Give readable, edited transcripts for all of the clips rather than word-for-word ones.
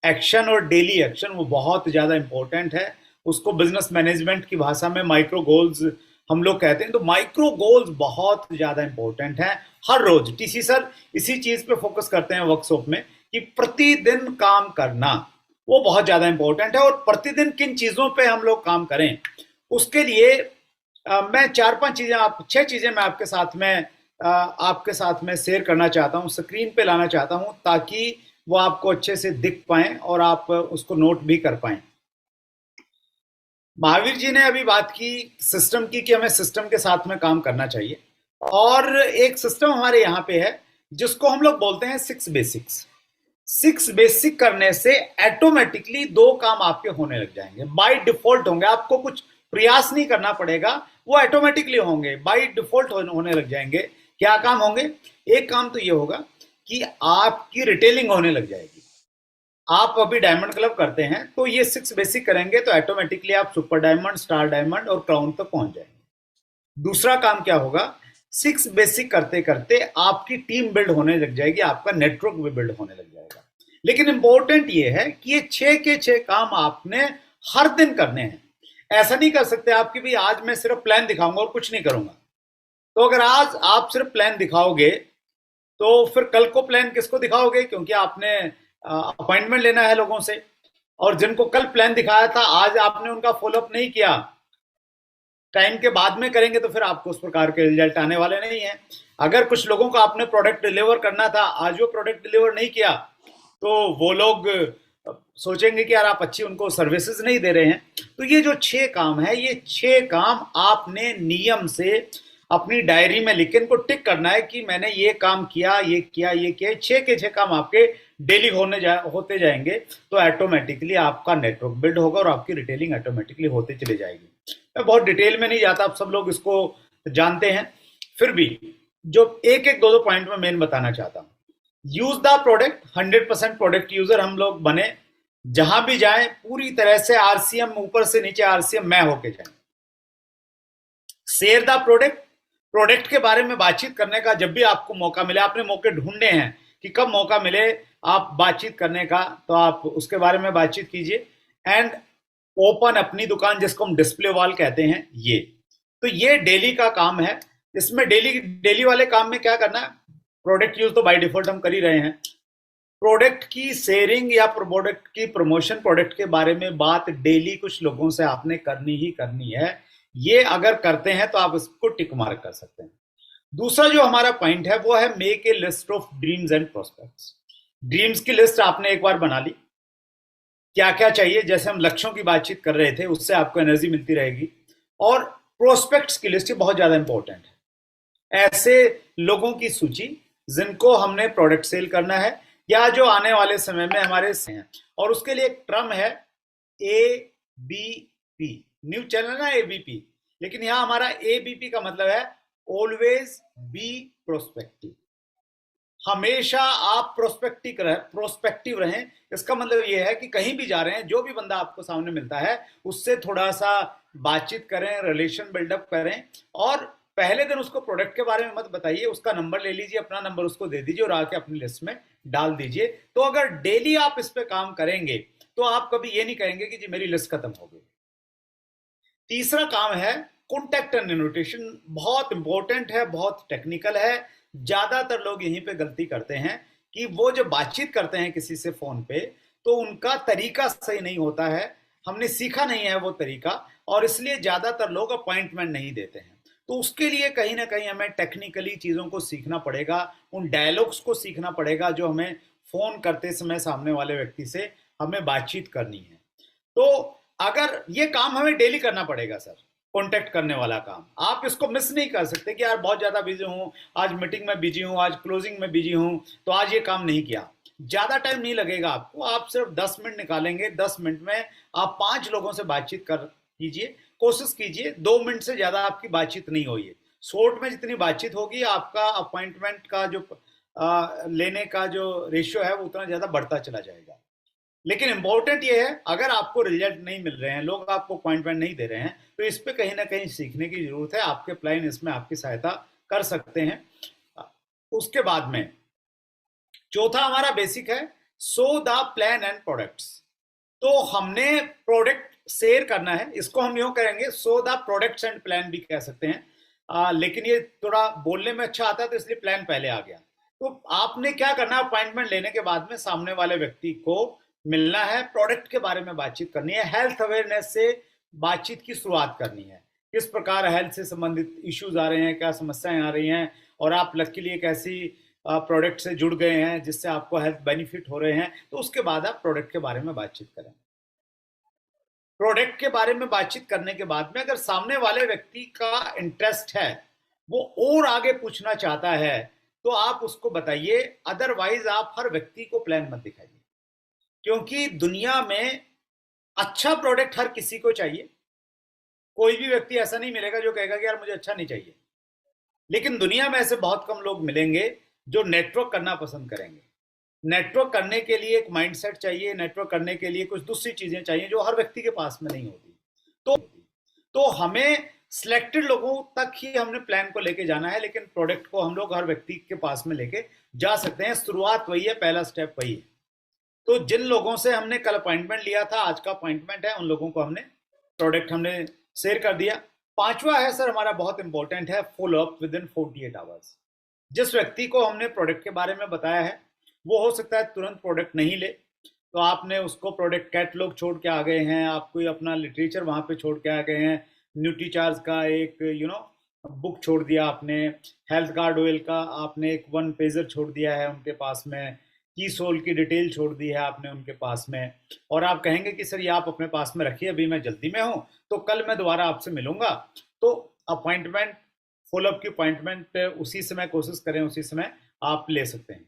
Action और daily action वो बहुत ज्यादा इंपॉर्टेंट है। उसको बिजनेस मैनेजमेंट की भाषा में माइक्रो गोल्स हम लोग कहते हैं। तो माइक्रो गोल्स बहुत ज्यादा इंपॉर्टेंट है। हर रोज टीसी सर इसी चीज पे फोकस करते हैं वर्कशॉप में कि प्रतिदिन काम करना वो बहुत ज्यादा इंपॉर्टेंट है। और प्रतिदिन किन चीजों पे हम लोग काम करें उसके लिए मैं चार पांच चीजें आप छह चीजें मैं आपके साथ में शेयर करना चाहता हूं, स्क्रीन पे लाना चाहता हूं ताकि वो आपको अच्छे से दिख पाए और आप उसको नोट भी कर पाए। महावीर जी ने अभी बात की सिस्टम की कि हमें सिस्टम के साथ में काम करना चाहिए। और एक सिस्टम हमारे यहाँ पे है जिसको हम लोग बोलते हैं 6 बेसिक्स। 6 बेसिक करने से ऑटोमेटिकली दो काम आपके होने लग जाएंगे, बाय डिफॉल्ट होंगे। आपको कुछ प्रयास नहीं करना पड़ेगा, वो ऑटोमेटिकली होंगे, बाय डिफॉल्ट होने लग जाएंगे। क्या काम होंगे? एक काम तो ये होगा कि आपकी रिटेलिंग होने लग जाएगी। आप अभी डायमंड क्लब करते हैं तो ये 6 बेसिक करेंगे तो ऑटोमेटिकली आप सुपर डायमंड, स्टार डायमंड और क्राउन तक पहुंच जाएंगे। दूसरा काम क्या होगा? 6 बेसिक करते करते आपकी टीम बिल्ड होने लग जाएगी, आपका नेटवर्क भी बिल्ड होने लग जाएगा। लेकिन इंपॉर्टेंट ये है कि ये 6 के 6 काम आपने हर दिन करने हैं। ऐसा नहीं कर सकते आप कि भाई आज मैं सिर्फ प्लान दिखाऊंगा और कुछ नहीं करूंगा। तो अगर आज आप सिर्फ प्लान दिखाओगे तो फिर कल को प्लान किसको दिखाओगे? क्योंकि आपने अपॉइंटमेंट लेना है लोगों से, और जिनको कल प्लान दिखाया था आज आपने उनका फॉलोअप नहीं किया, टाइम के बाद में करेंगे तो फिर आपको उस प्रकार के रिजल्ट आने वाले नहीं है। अगर कुछ लोगों को आपने प्रोडक्ट डिलीवर करना था, आज वो प्रोडक्ट डिलीवर नहीं किया, तो वो लोग सोचेंगे कि यार आप अच्छी उनको सर्विसेज नहीं दे रहे हैं। तो ये जो 6 काम है, ये 6 काम आपने नियम से अपनी डायरी में लिख के इनको टिक करना है कि मैंने ये काम किया, ये किया, ये किया। 6 के 6 काम आपके डेली होते जाएंगे तो ऑटोमेटिकली आपका नेटवर्क बिल्ड होगा और आपकी रिटेलिंग ऑटोमेटिकली होते चली जाएगी। मैं बहुत डिटेल में नहीं जाता, आप सब लोग इसको जानते हैं। फिर भी जो एक एक दो दो पॉइंट में मेन बताना चाहता हूं। Use the product, 100% product user हम लोग बने। जहां भी जाएं पूरी तरह से आरसीएम, ऊपर से नीचे आरसीएम मैं होके जाए। शेयर द प्रोडक्ट, प्रोडक्ट के बारे में बातचीत करने का जब भी आपको मौका मिले, आपने मौके ढूंढने हैं कि कब मौका मिले आप बातचीत करने का, तो आप उसके बारे में बातचीत कीजिए। एंड ओपन अपनी दुकान, जिसको हम डिस्प्ले वॉल कहते हैं, ये तो ये डेली का काम है। इसमें डेली वाले काम में क्या करना है? प्रोडक्ट यूज तो बाय डिफॉल्ट हम कर ही रहे हैं। प्रोडक्ट की शेयरिंग या प्रोडक्ट की प्रमोशन, प्रोडक्ट के बारे में बात डेली कुछ लोगों से आपने करनी ही करनी है। ये अगर करते हैं तो आप इसको टिक मार्क कर सकते हैं। दूसरा जो हमारा पॉइंट है वो है make a list of dreams and prospects. Dreams की लिस्ट आपने एक बार बना ली, क्या क्या चाहिए, जैसे हम लक्ष्यों की बातचीत कर रहे थे, उससे आपको एनर्जी मिलती रहेगी। और प्रोस्पेक्ट्स की लिस्ट बहुत ज्यादा इंपॉर्टेंट है। ऐसे लोगों की सूची जिनको हमने प्रोडक्ट सेल करना है या जो आने वाले समय में हमारे हैं। और उसके लिए एक टर्म है ABP, न्यू चैनल ना ABP, लेकिन यहां हमारा ABP का मतलब है ऑलवेज बी प्रोस्पेक्टिव। हमेशा आप प्रोस्पेक्टिव रहें। इसका मतलब यह है कि कहीं भी जा रहे हैं, जो भी बंदा आपको सामने मिलता है उससे थोड़ा सा बातचीत करें, रिलेशन बिल्डअप करें। और पहले दिन उसको प्रोडक्ट के बारे में मत बताइए, उसका नंबर ले लीजिए, अपना नंबर उसको दे दीजिए और आके अपनी लिस्ट में डाल दीजिए। तो अगर डेली आप इस पे काम करेंगे तो आप कभी ये नहीं कहेंगे कि जी मेरी लिस्ट खत्म हो गई। तीसरा काम है कॉन्टैक्ट एंड इन्विटेशन। बहुत इंपॉर्टेंट है, बहुत टेक्निकल है। ज्यादातर लोग यहीं पे गलती करते हैं कि वो जब बातचीत करते हैं किसी से फोन पे तो उनका तरीका सही नहीं होता है, हमने सीखा नहीं है वो तरीका, और इसलिए ज्यादातर लोग अपॉइंटमेंट नहीं देते हैं। तो उसके लिए कहीं ना कहीं हमें टेक्निकली चीजों को सीखना पड़ेगा, उन डायलॉग्स को सीखना पड़ेगा जो हमें फोन करते समय सामने वाले व्यक्ति से हमें बातचीत करनी है। तो अगर ये काम हमें डेली करना पड़ेगा सर, कांटेक्ट करने वाला काम, आप इसको मिस नहीं कर सकते कि यार बहुत ज्यादा बिजी हूं, आज मीटिंग में बिजी हूं, आज क्लोजिंग में बिजी हूं, तो आज ये काम नहीं किया। ज्यादा टाइम नहीं लगेगा आपको, आप सिर्फ 10 मिनट निकालेंगे। 10 मिनट में आप 5 लोगों से बातचीत कर कीजिए, कोशिश कीजिए 2 मिनट से ज्यादा आपकी बातचीत नहीं होगी। शॉर्ट में जितनी बातचीत होगी आपका अपॉइंटमेंट का जो लेने का जो रेशियो है वो उतना ज्यादा बढ़ता चला जाएगा। लेकिन इंपॉर्टेंट ये है, अगर आपको रिजल्ट नहीं मिल रहे हैं, लोग आपको अपॉइंटमेंट नहीं दे रहे हैं, तो इस पे कहीं ना कहीं सीखने की जरूरत है। आपके प्लान इसमें आपकी सहायता कर सकते हैं। उसके बाद में चौथा हमारा बेसिक है so the plan and products. तो हमने प्रोडक्ट शेयर करना है, इसको हम यूं करेंगे, so the products and plan भी कह सकते हैं। लेकिन ये थोड़ा बोलने में अच्छा आता है तो इसलिए प्लान पहले आ गया। तो आपने क्या करना है, अपॉइंटमेंट लेने के बाद में सामने वाले व्यक्ति को मिलना है, प्रोडक्ट के बारे में बातचीत करनी है, हेल्थ अवेयरनेस से बातचीत की शुरुआत करनी है। किस प्रकार हेल्थ से संबंधित इश्यूज आ रहे हैं, क्या समस्याएं आ रही हैं, और आप लकीली एक ऐसी प्रोडक्ट से जुड़ गए हैं जिससे आपको हेल्थ बेनिफिट हो रहे हैं, तो उसके बाद आप प्रोडक्ट के बारे में बातचीत करें। प्रोडक्ट के बारे में बातचीत करने के बाद में अगर सामने वाले व्यक्ति का इंटरेस्ट है, वो और आगे पूछना चाहता है, तो आप उसको बताइए। अदरवाइज आप हर व्यक्ति को प्लान मत दिखाइए, क्योंकि दुनिया में अच्छा प्रोडक्ट हर किसी को चाहिए। कोई भी व्यक्ति ऐसा नहीं मिलेगा जो कहेगा कि यार मुझे अच्छा नहीं चाहिए। लेकिन दुनिया में ऐसे बहुत कम लोग मिलेंगे जो नेटवर्क करना पसंद करेंगे। नेटवर्क करने के लिए एक माइंडसेट चाहिए, नेटवर्क करने के लिए कुछ दूसरी चीजें चाहिए जो हर व्यक्ति के पास में नहीं होती। तो हमें सिलेक्टेड लोगों तक ही हमने प्लान को लेके जाना है, लेकिन प्रोडक्ट को हम लोग हर व्यक्ति के पास में लेके जा सकते हैं। शुरुआत वही है, पहला स्टेप वही है। तो जिन लोगों से हमने कल अपॉइंटमेंट लिया था, आज का अपॉइंटमेंट है, उन लोगों को हमने प्रोडक्ट हमने शेयर कर दिया। पांचवा है सर हमारा, बहुत इंपॉर्टेंट है, follow up with in 48 hours. जिस व्यक्ति को हमने प्रोडक्ट के बारे में बताया है, वो हो सकता है तुरंत प्रोडक्ट नहीं ले, तो आपने उसको प्रोडक्ट कैटलॉग छोड़ के आ गए हैं, आप कोई अपना लिटरेचर वहां पे छोड़ के आ गए हैं, न्यूट्रीचार्ज का एक बुक छोड़ दिया आपने, हेल्थ गार्ड ऑयल का आपने एक 1 पेजर छोड़ दिया है उनके पास में, की सोल की डिटेल छोड़ दी है आपने उनके पास में, और आप कहेंगे कि सर ये आप अपने पास में रखिए, अभी मैं जल्दी में हूं, तो कल मैं दोबारा आपसे मिलूंगा। तो अपॉइंटमेंट, फॉलोअप की अपॉइंटमेंट उसी समय कोशिश करें, उसी समय आप ले सकते हैं।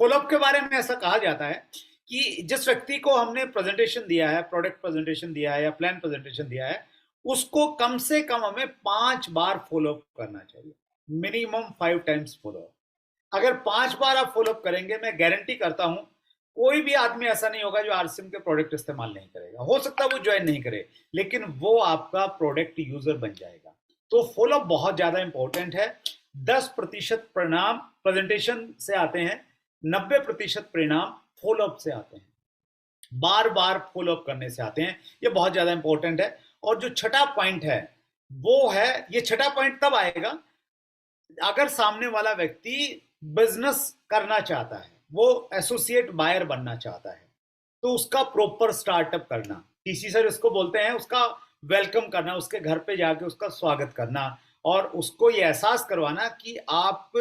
फॉलोअप के बारे में ऐसा कहा जाता है कि जिस व्यक्ति को हमने प्रेजेंटेशन दिया है, प्रोडक्ट प्रेजेंटेशन दिया है या प्लान प्रेजेंटेशन दिया है, उसको कम से कम हमें 5 बार फॉलोअप करना चाहिए, मिनिमम 5 टाइम्स फॉलोअप। अगर 5 बार आप फॉलोअप करेंगे, मैं गारंटी करता हूं कोई भी आदमी ऐसा नहीं होगा जो आरसीएम के प्रोडक्ट इस्तेमाल नहीं करेगा। हो सकता है वो ज्वाइन नहीं करे, लेकिन वो आपका प्रोडक्ट यूजर बन जाएगा। तो फॉलोअप बहुत ज्यादा इंपॉर्टेंट है। 10% परिणाम प्रेजेंटेशन से आते हैं, 90% परिणाम फॉलोअप से आते हैं, बार बार फॉलोअप करने से आते हैं। ये बहुत ज्यादा इंपॉर्टेंट है। और जो छठा पॉइंट है वो है, ये छठा पॉइंट तब आएगा अगर सामने वाला व्यक्ति बिजनेस करना चाहता है, वो एसोसिएट बायर बनना चाहता है, तो उसका प्रॉपर स्टार्टअप करना, टीसी सर इसको बोलते हैं, उसका वेलकम करना, उसके घर पे जाके उसका स्वागत करना, और उसको ये एहसास करवाना कि आप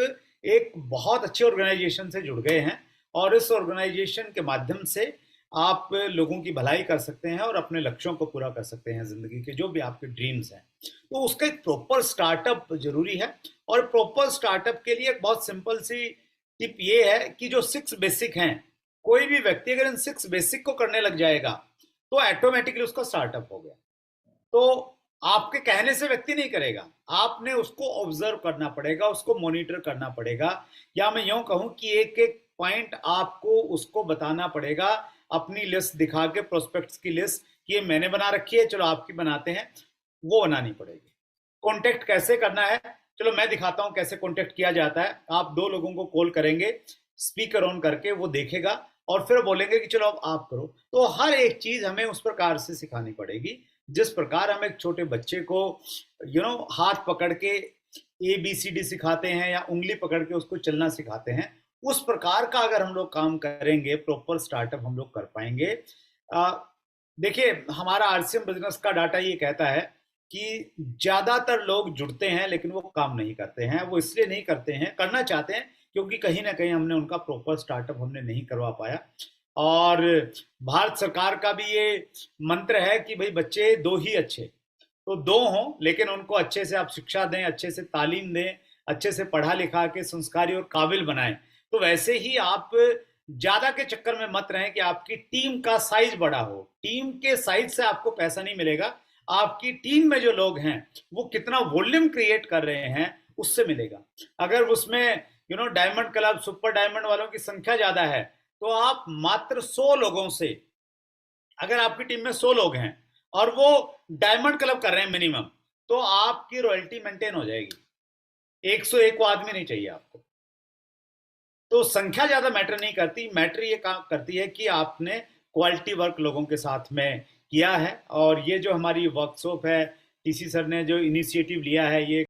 एक बहुत अच्छे ऑर्गेनाइजेशन से जुड़ गए हैं, और इस ऑर्गेनाइजेशन के माध्यम से आप लोगों की भलाई कर सकते हैं और अपने लक्ष्यों को पूरा कर सकते हैं, जिंदगी के जो भी आपके ड्रीम्स हैं। तो उसका एक प्रॉपर स्टार्टअप जरूरी है। और प्रॉपर स्टार्टअप के लिए एक बहुत सिंपल सी टिप ये है कि जो 6 बेसिक हैं, कोई भी व्यक्ति अगर इन 6 बेसिक को करने लग जाएगा तो ऑटोमेटिकली उसका स्टार्टअप हो गया। तो आपके कहने से व्यक्ति नहीं करेगा, आपने उसको ऑब्जर्व करना पड़ेगा, उसको मॉनिटर करना पड़ेगा, या मैं यूं कहूं कि एक एक पॉइंट आपको उसको बताना पड़ेगा, अपनी लिस्ट दिखा के, प्रोस्पेक्ट्स की लिस्ट कि ये मैंने बना रखी है, चलो आपकी बनाते हैं, वो बनानी पड़ेगी। कॉन्टेक्ट कैसे करना है, चलो मैं दिखाता हूं कैसे कॉन्टेक्ट किया जाता है। आप 2 लोगों को कॉल करेंगे, स्पीकर ऑन करके, वो देखेगा और फिर बोलेंगे कि चलो अब आप करो। तो हर एक चीज हमें उस प्रकार से सिखानी पड़ेगी जिस प्रकार हम एक छोटे बच्चे को हाथ पकड़ के ABCD सिखाते हैं या उंगली पकड़ के उसको चलना सिखाते हैं, उस प्रकार का अगर हम लोग काम करेंगे, प्रॉपर स्टार्टअप हम लोग कर पाएंगे। देखिए, हमारा आरसीएम बिजनेस का डाटा ये कहता है कि ज्यादातर लोग जुड़ते हैं लेकिन वो काम नहीं करते हैं। वो इसलिए नहीं करते हैं, करना चाहते हैं, क्योंकि कहीं ना कहीं हमने उनका प्रॉपर स्टार्टअप हमने नहीं करवा पाया। और भारत सरकार का भी ये मंत्र है कि भाई बच्चे दो ही अच्छे, तो दो हों, लेकिन उनको अच्छे से आप शिक्षा दें, अच्छे से तालीम दें, अच्छे से पढ़ा लिखा के संस्कारी और काबिल बनाएं। तो वैसे ही आप ज्यादा के चक्कर में मत रहें कि आपकी टीम का साइज बड़ा हो। टीम के साइज से आपको पैसा नहीं मिलेगा, आपकी टीम में जो लोग हैं वो कितना वॉल्यूम क्रिएट कर रहे हैं उससे मिलेगा। अगर उसमें डायमंड क्लब, सुपर डायमंड वालों की संख्या ज्यादा है, तो आप मात्र 100 लोगों से, अगर आपकी टीम में 100 लोग हैं और वो डायमंड क्लब कर रहे हैं मिनिमम, तो आपकी रॉयल्टी मेंटेन हो जाएगी। 101 आदमी नहीं चाहिए आपको। तो संख्या ज्यादा मैटर नहीं करती, मैटर ये काम करती है कि आपने क्वालिटी वर्क लोगों के साथ में किया है। और ये जो हमारी वर्कशॉप है, टीसी सर ने जो इनिशिएटिव लिया है, ये